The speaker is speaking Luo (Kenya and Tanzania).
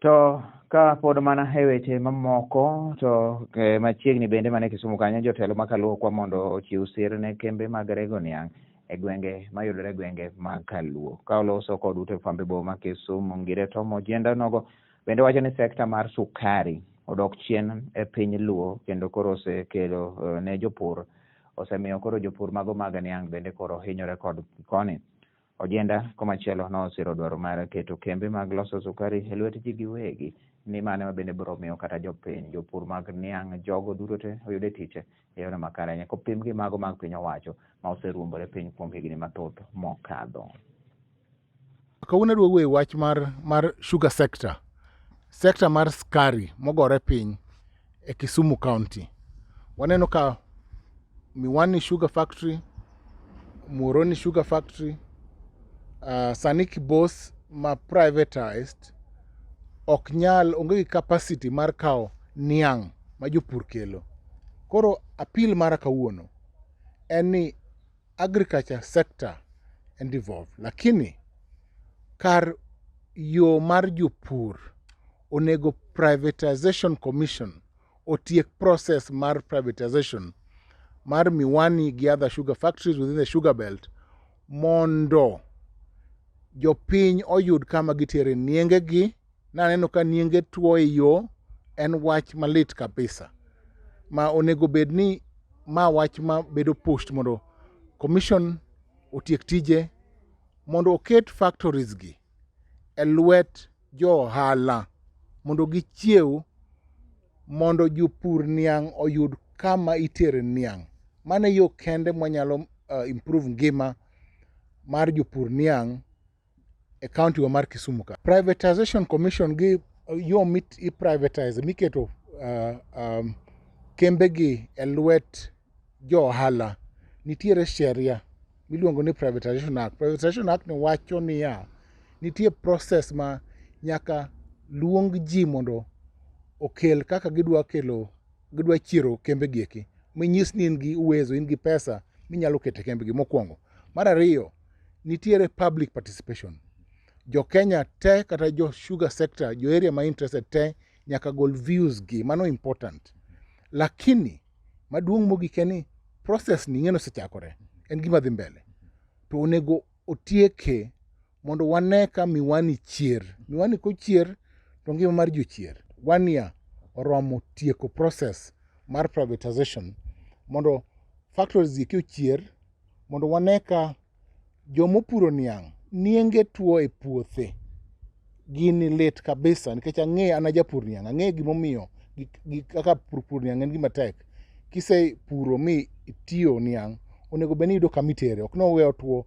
To ka pod mana e weche mamoko to machiegni bende mane Kisumu kanyo jotelo Makaluo kwa mondo ochiw sir ne kembe mag rego niang' e gwenge mayudore e gwenge mag Kaluo ka oloso kod ute fwambe boma Kisumu ngire tomo ojenda nogo bende wacho ni sekta mar sukari odok chien e piny Luo kendo koro osekelo ne jopur osemiyo koro jopur mago mag niang' bende koro hinyore kod koni. Ojenda komachielo nosiro dwaro mar keto kembe mag loso sukari e lwet ji giwegi ni mano bende biro miyo kata jopiny jopur mag niang' jogo duto te oyude tich e yore makare kopim gi mago mag piny owacho ma oseruombore piny kuom higni mathoth mokadho. Kawuono adwa wuoyo wach mar sugar sector mar skari mogore piny e Kisumu County. Waneno ka Miwani Sugar Factory, Muhoroni Sugar Factory, sani Kibos ma privatized ok nyal onge gi capacity mar kawo niang' ma jopur kelo. Koro appeal mara kawuono en ni agriculture sector and involved, lakini kar yo mar jopur onego privatization commission otiek process mar privatization mar Miwani gi other sugar factories within the sugar belt mondo jopiny oyud kama gitere nienge gi. Naneno ka nienge tuo e yo en wach malit kabisa ma onego bed ni ma wach ma bedo pushed mondo commission otiek tije mondo oket factories gi e lwet jo ohala mondo gichiew mondo jopur niang' oyud kama itere niang'. Mano yo kende mwanyalo improve ngima mar jopur niang' e county wa mar Kisumu ka. Privatization commission gi yo i privatize miketo kembe gi e lwet jo ohala nitiere sheria miluongo ni Privatization Act. Privatization Act ni wacho niya, nitie process ma nyaka luong ji mondo okel kaka gidwa chiro kembe gi eki. Minyis ni in gi uwezo, in gi pesa minyalo kete kembe gi mokwongo. Mar ariyo, nitiere public participation. Jo Kenya te kata jo sugar sector, jo area ma interested te nyaka gol views gi, mano important. Lakini maduong' mogik en ni process ni ng'eno osechakore, en gima dhi mbele. To onego otieke mondo wane ka Miwani chier. Miwani kochier to ngima mar jochier. Wania oromo tieko process mar privatization mondo factories gi ochier mondo wane ka jomopuro niang' nienge tuo e puothe. Gini lit kabisa nikech an japur niang', ang'e gimomiyo kaka pur niang' en gima tek. Kise puro mi itiyo niang' onego bed ni yudo kamitere, ok no weyo tuo